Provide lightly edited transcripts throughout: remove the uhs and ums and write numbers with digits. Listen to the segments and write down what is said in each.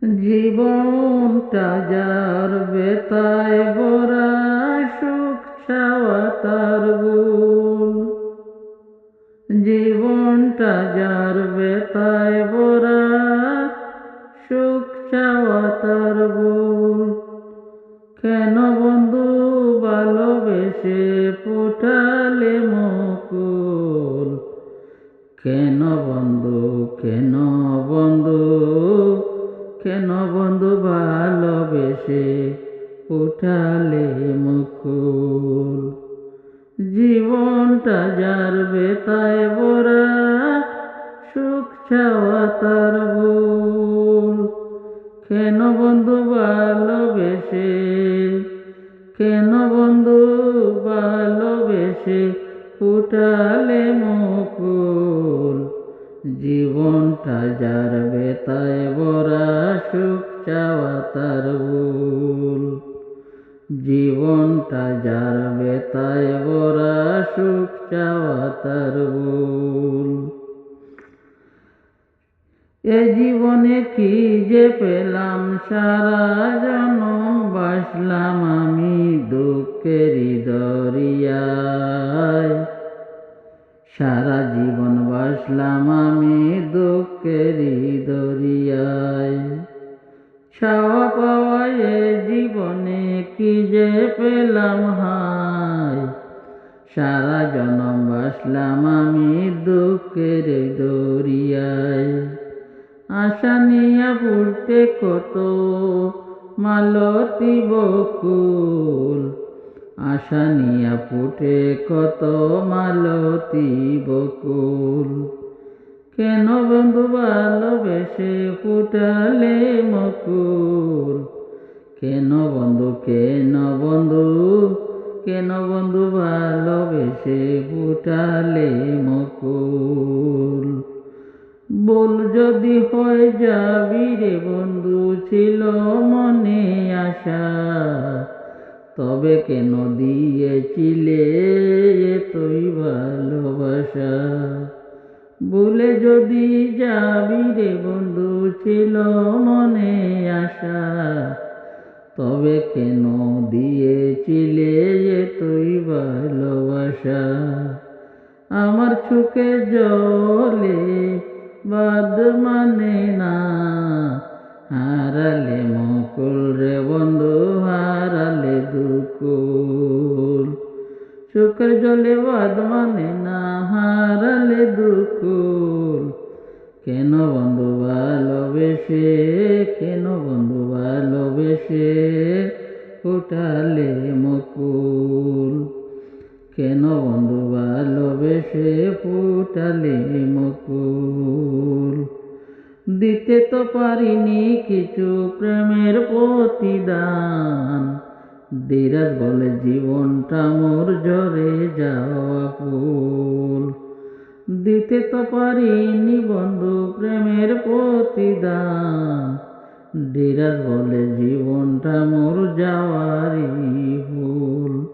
জীবনটা যার বেতায় ভরা, সুখ চাওয়া তার ভুল। জীবনটা যার বেতায় ভরা, সুখ চাওয়া তার ভুল। কেন বন্ধু ভালোবেসে ফুটালে মুকুল? কেন বন্ধু, কেন বন্ধু, কেন বন্ধু ভালোবেসে ফুটালে মুকুল? জীবনটা যার বেতায় ভরা, সুখ চাওয়া তার ভুল। কেন বন্ধু ভালোবেসে, কেন বন্ধু ভালোবেসে ফুটালে মুকুল? জীবনটা যার বেতায় ভরা, সুখ চাওয়া তার ভুল। জীবনটা যার বেতায় ভরা, সুখ চাওয়া তার ভুল। এ জীবনে কি যে পেলাম, সারা জনম বাসলাম আমি দুঃখেরই দরিয়ায়। সারা জীবন বাসলাম আমি দুঃখেরই দরিয়ায়। চাওয়া পাওয়া এ জীবনে কি যে পেলাম হায়। সারা জনম বাসলাম আমি দুঃখের দরিয়ায়। আশা নিয়া ফুটে কত মালতী বকুল। আশা নিয়া ফুটে কত মালতী বকুল। কেন বন্ধু ভালোবেসে ফুটালে মুকুল? কেন বন্ধু, কেন বন্ধু, কেন বন্ধু ভালোবেসে ফুটালে মুকুল? বল যদি হয়ে যাবি রে বন্ধু, ছিল মনে আশা, তবে কেন দিয়েছিলে এতই ভালোবাসা? ভুলে যদি যাবি রে বন্ধু, ছিল মনে আশা, তবে কেন দিয়েছিলে এতই ভালোবাসা? আমার চোখে জলে বাদ মানে না, হারালে মুকুল রে বন্ধু, হারালে দুকুল। চোখের জলে বাদ মানে না, হারালে দুকুল। কেন বন্ধু ভালোবেসে, কেন বন্ধু ভালোবেসে ফুটালে মুকুল? কেন বন্ধু ভালোবেসে ফুটালে মুকুল? দিতে তো পারিনি কিছু প্রেমের প্রতিদান, ধীরাজ বলে জীবনটা মোর ঝরে যাওয়া ফুল। দিতে তো পারিনি বন্ধু প্রেমের প্রতিদান, ধীরাজ বলে জীবনটা মোর যাওয়ারই ফুল।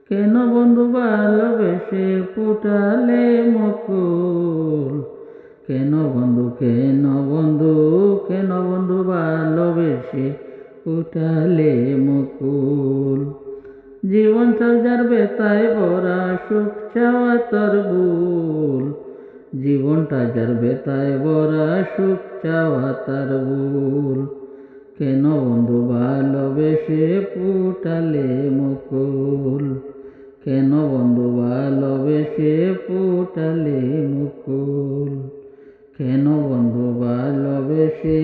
কেন বন্ধু ভালোবেসে ফুটালে মুকুল? কেন বন্ধু, কেন বন্ধু, কেন বন্ধু ভালোবেসে ফুটালে মুকুল? জীবনটা যার বেতায় ভরা, সুখ চাওয়া তার ভুল। জীবনটা যার বেতায় ভরা, সুখ চাওয়া তার ভুল। কেন বন্ধু ভালোবেসে ফুটালে মুকুল? কেন বন্ধু ভালোবেসে ফুটালে মুকুল? কেন বন্ধু ভালোবেসে